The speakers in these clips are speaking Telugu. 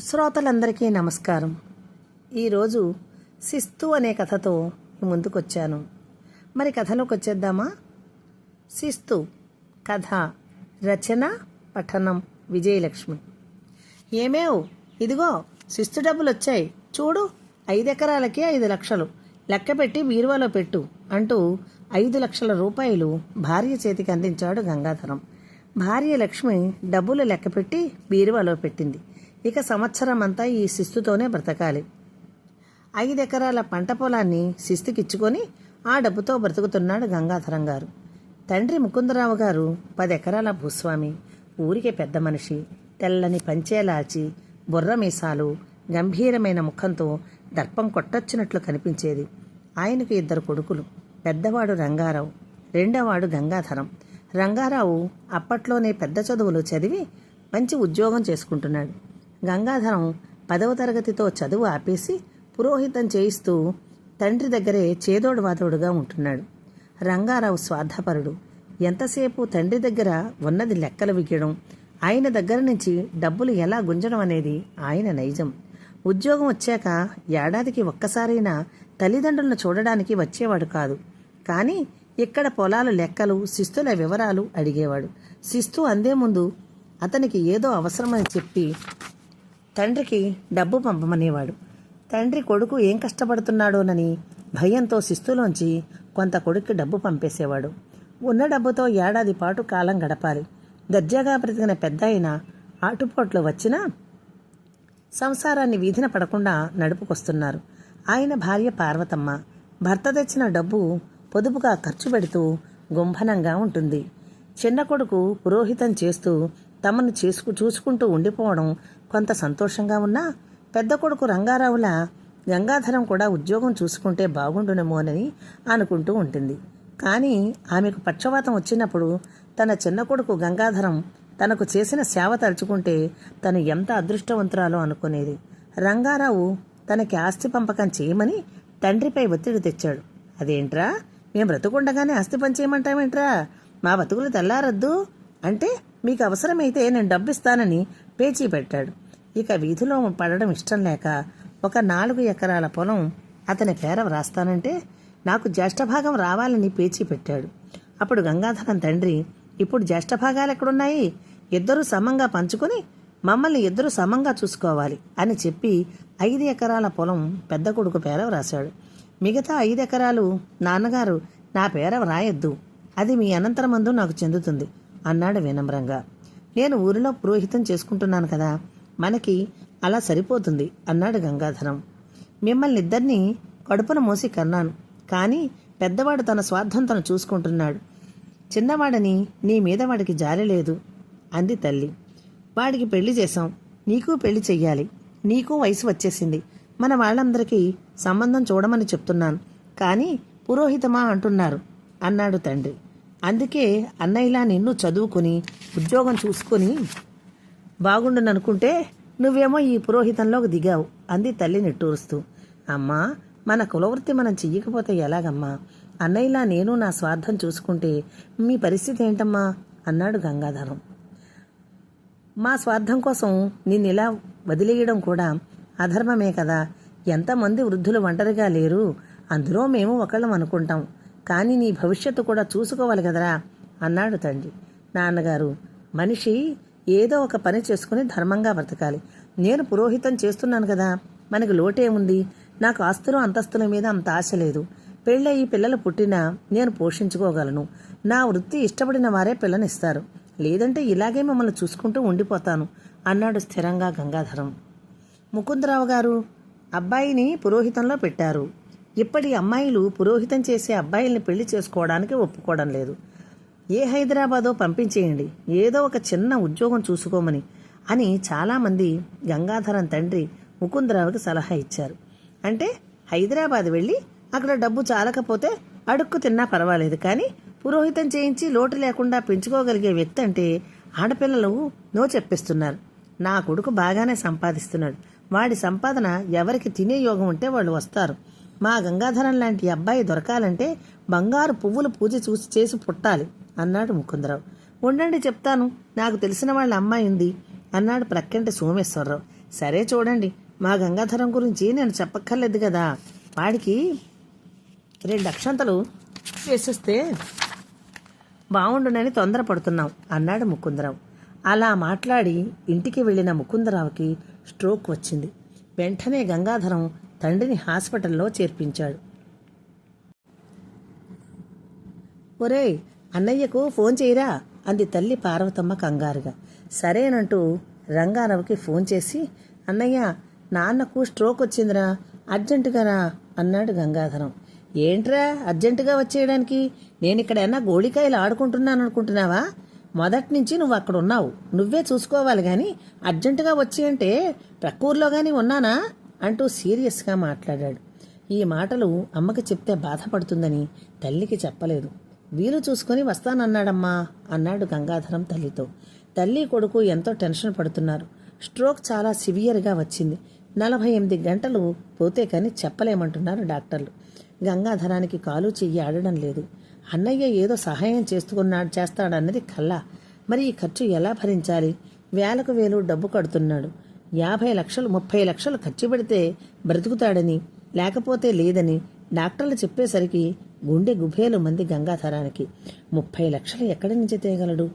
శ్రోతలందరికీ నమస్కారం. ఈరోజు శిస్తు అనే కథతో ముందుకొచ్చాను. మరి కథలోకి వచ్చేద్దామా? శిస్తు కథ రచన పఠనం విజయలక్ష్మి. ఏమేవ్, ఇదిగో శిస్తు డబ్బులు వచ్చాయి చూడు, 5 ఎకరాలకి 5 లక్షలు లెక్కపెట్టి బీరువాలో పెట్టు అంటూ 5 లక్షల రూపాయలు భార్య చేతికి అందించాడు గంగాధరం. భార్య లక్ష్మి డబ్బులు లెక్కపెట్టి బీరువాలో పెట్టింది. ఇక సంవత్సరం అంతా ఈ శిస్తుతోనే బ్రతకాలి. 5 ఎకరాల పంట పొలాన్ని శిస్తుకిచ్చుకొని ఆ డబ్బుతో బ్రతుకుతున్నాడు గంగాధరం గారు. తండ్రి ముకుందరావు గారు 10 ఎకరాల భూస్వామి. ఊరికి పెద్ద మనిషి. తెల్లని పంచేలాచి, బుర్ర మీసాలు, గంభీరమైన ముఖంతో దర్పం కొట్టొచ్చినట్లు కనిపించేది. ఆయనకు 2 కొడుకులు. పెద్దవాడు రంగారావు, రెండోవాడు గంగాధరం. రంగారావు అప్పట్లోనే పెద్ద చదువులు చదివి మంచి ఉద్యోగం చేసుకుంటున్నాడు. గంగాధరం 10వ తరగతితో చదువు ఆపేసి పురోహితం చేయిస్తూ తండ్రి దగ్గరే చేదోడు వాదోడుగా ఉంటున్నాడు. రంగారావు స్వార్థపరుడు. ఎంతసేపు తండ్రి దగ్గర ఉన్నది లెక్కలు విగ్గడం, ఆయన దగ్గర నుంచి డబ్బులు ఎలా గుంజడం అనేది ఆయన నైజం. ఉద్యోగం వచ్చాక ఏడాదికి ఒక్కసారైనా తల్లిదండ్రులను చూడడానికి వచ్చేవాడు కాదు. కానీ ఇక్కడ పొలాల లెక్కలు, శిస్తుల వివరాలు అడిగేవాడు. శిస్తు అందే ముందు అతనికి ఏదో అవసరమని చెప్పి తండ్రికి డబ్బు పంపమనేవాడు. తండ్రి కొడుకు ఏం కష్టపడుతున్నాడోనని భయంతో శిస్తులోంచి కొంత కొడుక్కి డబ్బు పంపేసేవాడు. ఉన్న డబ్బుతో ఏడాది పాటు కాలం గడపాలి. దర్జాగా బ్రతికిన పెద్ద ఆయన ఆటుపోట్లు వచ్చినా సంసారాన్ని వీధిన పడకుండా నడుపుకొస్తున్నారు. ఆయన భార్య పార్వతమ్మ. భర్త తెచ్చిన డబ్బు పొదుపుగా ఖర్చు పెడుతూ గుంభనంగా ఉంటుంది. చిన్న కొడుకు పురోహితం చేస్తూ తమను చూసుకుంటూ ఉండిపోవడం కొంత సంతోషంగా ఉన్నా, పెద్ద కొడుకు రంగారావులా గంగాధరం కూడా ఉద్యోగం చూసుకుంటే బాగుండునేమోనని అనుకుంటూ ఉంటుంది. కానీ ఆమెకు పక్షవాతం వచ్చినప్పుడు తన చిన్న కొడుకు గంగాధరం తనకు చేసిన సేవ తలుచుకుంటే తను ఎంత అదృష్టవంతురాలో అనుకునేది. రంగారావు తనకి ఆస్తి పంపకం చేయమని తండ్రిపై ఒత్తిడి తెచ్చాడు. అదేంట్రా, మేము బ్రతుకుండగానే ఆస్తి పంచేయమంటామేంట్రా? మా బతుకులు తెల్లారద్దు అంటే మీకు అవసరమైతే నేను డబ్బిస్తానని పేచీ పెట్టాడు. ఇక వీధిలో పడడం ఇష్టం లేక ఒక 4 ఎకరాల పొలం అతని పేర వ్రాస్తానంటే నాకు జ్యేష్ఠభాగం రావాలని పేచీ పెట్టాడు. అప్పుడు గంగాధరం తండ్రి, ఇప్పుడు జ్యేష్ఠభాగాలు ఎక్కడున్నాయి? 2 సమంగా పంచుకొని మమ్మల్ని 2 సమంగా చూసుకోవాలి అని చెప్పి 5 ఎకరాల పొలం పెద్ద కొడుకు పేర వ్రాశాడు. మిగతా 5 ఎకరాలు నాన్నగారు నా పేర వ్రాయొద్దు, అది మీ అనంతరమందు నాకు చెందుతుంది అన్నాడు వినమ్రంగా. నేను ఊరిలో పురోహితం చేసుకుంటున్నాను కదా, మనకి అలా సరిపోతుంది అన్నాడు గంగాధరం. మిమ్మల్ని 2 కడుపున మోసి కన్నాను, కానీ పెద్దవాడు తన స్వార్థం తను చూసుకుంటున్నాడు. చిన్నవాడని నీ మీద వాడికి జాలి లేదు అంది తల్లి. వాడికి పెళ్లి చేశాం, నీకు పెళ్లి చెయ్యాలి. నీకు వయసు వచ్చేసింది. మన వాళ్ళందరికీ సంబంధం చూడమని చెప్తున్నాను, కానీ పురోహితమా అంటున్నారు అన్నాడు తండ్రి. అందుకే అన్నయ్యలా నిన్ను చదువుకుని ఉద్యోగం చూసుకుని బాగుండుననుకుంటే నువ్వేమో ఈ పురోహితంలోకి దిగావు అంది తల్లి నిట్టూరుస్తూ. అమ్మా, మన కులవృత్తి మనం చెయ్యకపోతే ఎలాగమ్మా? అన్నయ్యలా నేను నా స్వార్థం చూసుకుంటే మీ పరిస్థితి ఏంటమ్మా అన్నాడు గంగాధరం. మా స్వార్థం కోసం నిన్నిలా వదిలేయడం కూడా అధర్మమే కదా. ఎంతమంది వృద్ధులు ఒంటరిగా లేరు, అందులో మేము ఒకళ్ళం అనుకుంటాం, కానీ నీ భవిష్యత్తు కూడా చూసుకోవాలి కదరా అన్నాడు తండ్రి. నాన్నగారు, మనిషి ఏదో ఒక పని చేసుకుని ధర్మంగా బ్రతకాలి. నేను పురోహితం చేస్తున్నాను కదా, మనకి లోటేముంది? నాకు ఆస్తులు అంతస్తుల మీద అంత ఆశ లేదు. పెళ్ళయి పిల్లలు పుట్టినా నేను పోషించుకోగలను. నా వృత్తి ఇష్టపడిన వారే పిల్లనిస్తారు, లేదంటే ఇలాగే మిమ్మల్ని చూసుకుంటూ ఉండిపోతాను అన్నాడు స్థిరంగా గంగాధరం. ముకుందరావు గారు అబ్బాయిని పురోహితంలో పెట్టారు. ఇప్పటి అమ్మాయిలు పురోహితం చేసే అబ్బాయిల్ని పెళ్లి చేసుకోవడానికి ఒప్పుకోవడం లేదు. ఏ హైదరాబాదో పంపించేయండి, ఏదో ఒక చిన్న ఉద్యోగం చూసుకోమని అని చాలామంది గంగాధరం తండ్రి ముకుందరావుకి సలహా ఇచ్చారు. అంటే హైదరాబాద్ వెళ్ళి అక్కడ డబ్బు చాలకపోతే అడుక్కు తిన్నా పర్వాలేదు, కానీ పురోహితం చేయించి లోటు లేకుండా పెంచుకోగలిగే వ్యక్తి అంటే ఆడపిల్లలు నో చెప్పిస్తున్నారు. నా కొడుకు బాగానే సంపాదిస్తున్నాడు, వాడి సంపాదన ఎవరికి తినే యోగం ఉంటే వాళ్ళు వస్తారు. మా గంగాధరం లాంటి అబ్బాయి దొరకాలంటే బంగారు పువ్వులు పూజ చేసి పుట్టాలి అన్నాడు ముకుందరావు. ఉండండి చెప్తాను, నాకు తెలిసిన వాళ్ళ అమ్మాయి ఉంది అన్నాడు ప్రక్కంటి సోమేశ్వరరావు. సరే చూడండి, మా గంగాధరం గురించి నేను చెప్పక్కర్లేదు కదా, వాడికి 2 అక్షంతలు వేసేస్తే బాగుండునని తొందరపడుతున్నాం అన్నాడు ముకుందరావు. అలా మాట్లాడి ఇంటికి వెళ్ళిన ముకుందరావుకి స్ట్రోక్ వచ్చింది. వెంటనే గంగాధరం తండ్రిని హాస్పిటల్లో చేర్పించాడు. ఒరేయ్, అన్నయ్యకు ఫోన్ చేయరా అంది తల్లి పార్వతమ్మ కంగారుగా. సరేనంటూ రంగారావుకి ఫోన్ చేసి, అన్నయ్య, నాన్నకు స్ట్రోక్ వచ్చిందిరా, అర్జెంటుగా రా అన్నాడు గంగాధరం. ఏంట్రా అర్జెంటుగా వచ్చేయడానికి? నేను ఇక్కడ ఏమన్నా గోళికాయలు ఆడుకుంటున్నాను అనుకుంటున్నావా? మొదటి నుంచి నువ్వు అక్కడ ఉన్నావు, నువ్వే చూసుకోవాలి కానీ అర్జెంటుగా వచ్చేయంటే ప్రక్కూర్లో కానీ ఉన్నానా అంటూ సీరియస్గా మాట్లాడాడు. ఈ మాటలు అమ్మకి చెప్తే బాధపడుతుందని తల్లికి చెప్పలేదు. వీలు చూసుకొని వస్తానన్నాడమ్మా అన్నాడు గంగాధరం తల్లితో. తల్లి కొడుకు ఎంతో టెన్షన్ పడుతున్నారు. స్ట్రోక్ చాలా సివియర్గా వచ్చింది. 48 గంటలు పోతే కానీ చెప్పలేమంటున్నారు డాక్టర్లు. గంగాధరానికి కాలు చెయ్యి ఆడడం లేదు. అన్నయ్య ఏదో సహాయం చేస్తాడన్నది కల్లా. మరి ఈ ఖర్చు ఎలా భరించాలి? వేలకు వేలు డబ్బు కడుతున్నాడు. 50 లక్షలు 30 లక్షలు ఖర్చు పెడితే బ్రతుకుతాడని, లేకపోతే లేదని డాక్టర్లు చెప్పేసరికి గుండె గుబేలు మంది గంగాధరానికి. 30 లక్షలు ఎక్కడి నుంచి తేగలడు?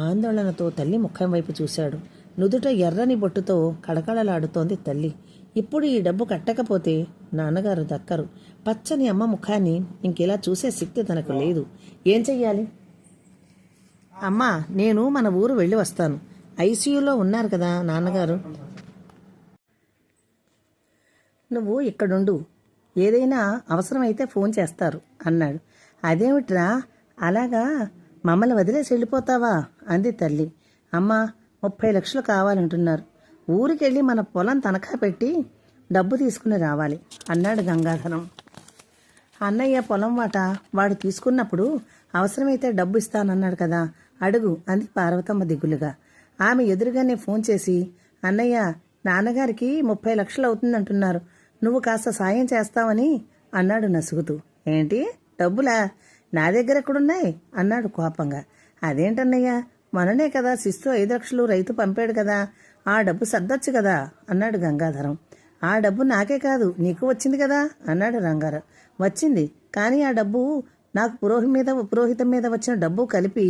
ఆందోళనతో తల్లి ముఖం వైపు చూశాడు. నుదుట ఎర్రని బొట్టుతో కళకళలాడుతోంది తల్లి. ఇప్పుడు ఈ డబ్బు కట్టకపోతే నాన్నగారు దక్కరు. పచ్చని అమ్మ ముఖాన్ని ఇంకెలా చూసే శక్తి తనకు లేదు. ఏం చెయ్యాలి? అమ్మా, నేను మన ఊరు వెళ్ళి వస్తాను. ఐసీయూలో ఉన్నారు కదా నాన్నగారు. నువ్వు ఇక్కడుండు, ఏదైనా అవసరమైతే ఫోన్ చేస్తారు అన్నాడు. అదేమిట్రా అలాగా మమ్మల్ని వదిలేసి వెళ్ళిపోతావా అంది తల్లి. అమ్మా, 30 లక్షలు కావాలంటున్నారు. ఊరికెళ్ళి మన పొలం తనఖా పెట్టి డబ్బు తీసుకుని రావాలి అన్నాడు గంగాధరం. అన్నయ్య పొలం వాటా వాడు తీసుకున్నప్పుడు అవసరమైతే డబ్బు ఇస్తానన్నాడు కదా, అడుగు అంది పార్వతమ్మ దిగులుగా. ఆమె ఎదురుగానే ఫోన్ చేసి, అన్నయ్య, నాన్నగారికి 30 లక్షలు అవుతుందంటున్నారు, నువ్వు కాస్త సాయం చేస్తావని అన్నాడు నసుగుతూ. ఏంటి డబ్బులా? నా దగ్గర ఎక్కడున్నాయి అన్నాడు కోపంగా. అదేంటన్నయ్య, మననే కదా శిస్తు 5 లక్షలు రైతు పంపాడు కదా, ఆ డబ్బు సర్దొచ్చు కదా అన్నాడు గంగాధరం. ఆ డబ్బు నాకే కాదు నీకు వచ్చింది కదా అన్నాడు రంగారావు. వచ్చింది, కానీ ఆ డబ్బు నాకు పురోహితం మీద వచ్చిన డబ్బు కలిపి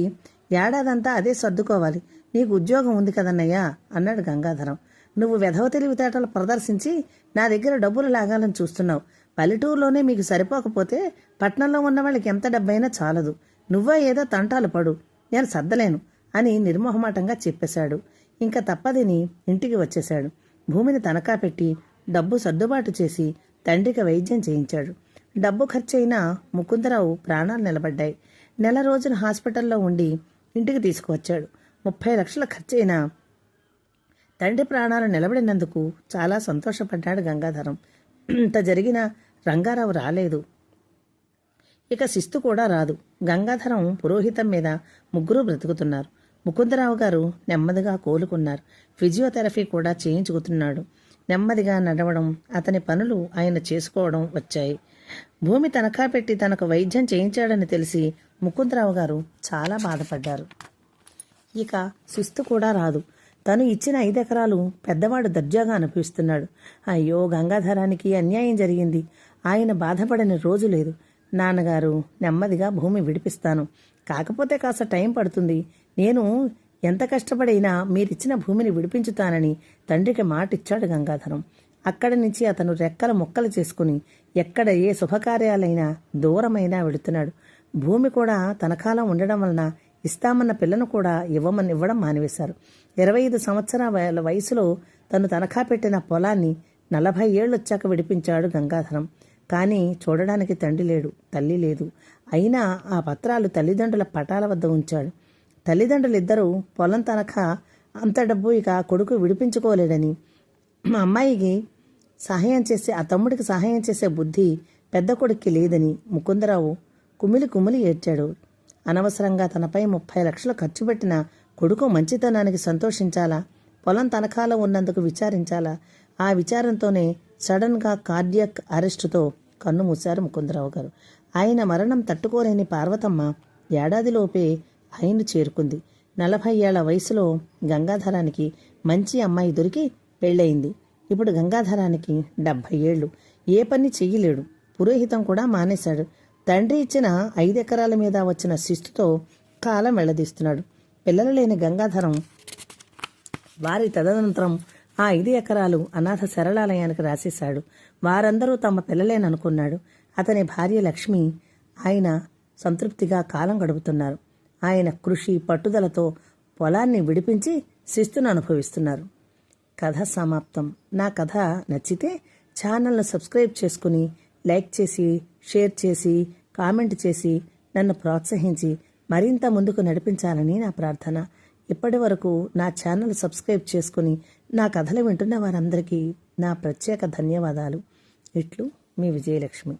ఏడాదంతా అదే సర్దుకోవాలి. నీకు ఉద్యోగం ఉంది కదన్నయ్యా అన్నాడు గంగాధరం. నువ్వు వెధవ తెలివితేటలు ప్రదర్శించి నా దగ్గర డబ్బులు లాగాలని చూస్తున్నావు. పల్లెటూరులోనే మీకు సరిపోకపోతే పట్నంలో ఉన్న వాళ్ళకి ఎంత డబ్బైనా చాలదు. నువ్వే ఏదో తంటాలు పడు, నేను సర్దలేను అని నిర్మోహమాటంగా చెప్పేశాడు. ఇంకా తప్పదని ఇంటికి వచ్చేశాడు. భూమిని తనఖా పెట్టి డబ్బు సర్దుబాటు చేసి తండ్రికి వైద్యం చేయించాడు. డబ్బు ఖర్చయినా ముకుందరావు ప్రాణాలు నిలబడ్డాయి. నెల రోజులు హాస్పిటల్లో ఉండి ఇంటికి తీసుకువచ్చాడు. 30 లక్షల ఖర్చయినా తండ్రి ప్రాణాలు నిలబడినందుకు చాలా సంతోషపడ్డాడు గంగాధరం. ఇంత జరిగినా రంగారావు రాలేదు. ఇక శిస్తు కూడా రాదు. గంగాధరం పురోహితం మీద ముగ్గురు బ్రతుకుతున్నారు. ముకుందరావు గారు నెమ్మదిగా కోలుకున్నారు. ఫిజియోథెరపీ కూడా చేయించుకుతున్నాడు. నెమ్మదిగా నడవడం, అతని పనులు ఆయన చేసుకోవడం వచ్చాయి. భూమి తనఖా పెట్టి తనకు వైద్యం చేయించాడని తెలిసి ముకుందరావు గారు చాలా బాధపడ్డారు. ఇక శిస్తు కూడా రాదు. తను ఇచ్చిన 5 ఎకరాలు పెద్దవాడు దర్జాగా అనిపిస్తున్నాడు. అయ్యో, గంగాధరానికి అన్యాయం జరిగింది. ఆయన బాధపడని రోజు లేదు. నాన్నగారు, నెమ్మదిగా భూమి విడిపిస్తాను, కాకపోతే కాస్త టైం పడుతుంది. నేను ఎంత కష్టపడైనా మీరిచ్చిన భూమిని విడిపించుతానని తండ్రికి మాటిచ్చాడు గంగాధరం. అక్కడి నుంచి అతను రెక్కల ముక్కలు చేసుకుని ఎక్కడ ఏ శుభకార్యాలైనా దూరమైనా వెళుతున్నాడు. భూమి కూడా తనఖాలో ఉండడం వలన ఇస్తామన్న పిల్లను కూడా ఇవ్వడం మానివేశారు. 25 సంవత్సరాల వయసులో తను తనఖా పెట్టిన పొలాన్ని 40 ఏళ్ళొచ్చాక విడిపించాడు గంగాధరం. కానీ చూడడానికి తండ్రి లేడు, తల్లి లేదు. అయినా ఆ పత్రాలు తల్లిదండ్రుల పటాల వద్ద ఉంచాడు. తల్లిదండ్రులిద్దరూ పొలం తనఖా అంత డబ్బు ఇక కొడుకు విడిపించుకోలేడని, మా అమ్మాయికి ఆ తమ్ముడికి సహాయం చేసే బుద్ధి పెద్ద కొడుక్కి లేదని ముకుందరావు కుమిలి ఏడ్చాడు. అనవసరంగా తనపై 30 లక్షలు ఖర్చు పెట్టిన కొడుకు మంచితనానికి సంతోషించాలా, పొలం తనఖాలో ఉన్నందుకు విచారించాలా? ఆ విచారంతోనే సడన్గా కార్డియాక్ అరెస్టుతో కన్ను మూశారు ముకుందరావు గారు. ఆయన మరణం తట్టుకోలేని పార్వతమ్మ ఏడాదిలోపే ఆయన చేరుకుంది. 40 ఏళ్ల వయసులో గంగాధరానికి మంచి అమ్మాయి దొరికి పెళ్ళయింది. ఇప్పుడు గంగాధరానికి 70 ఏళ్ళు. ఏ పని చెయ్యలేడు. పురోహితం కూడా మానేశాడు. తండ్రి ఇచ్చిన 5 ఎకరాల మీద వచ్చిన శిస్తుతో కాలం వెళ్లదీస్తున్నాడు. పిల్లలు లేని గంగాధరం వారి తదనంతరం ఆ 5 ఎకరాలు అనాథ శరణాలయానికి రాసేశాడు. వారందరూ తమ పిల్లలేననుకున్నాడు. అతని భార్య లక్ష్మి ఆయన సంతృప్తిగా కాలం గడుపుతున్నారు. ఆయన కృషి పట్టుదలతో పొలాన్ని విడిపించి శిస్తును అనుభవిస్తున్నారు. కథ సమాప్తం. నా కథ నచ్చితే ఛానల్ను సబ్స్క్రైబ్ చేసుకుని లైక్ చేసి, షేర్ చేసి, కామెంట్ చేసి నన్ను ప్రోత్సహించి మరింత ముందుకు నడిపించాలని నా ప్రార్థన. ఇప్పటి వరకు నా ఛానల్ సబ్స్క్రైబ్ చేసుకుని నా కథలు వింటున్న వారందరికీ నా ప్రత్యేక ధన్యవాదాలు. ఇట్లు మీ విజయలక్ష్మి.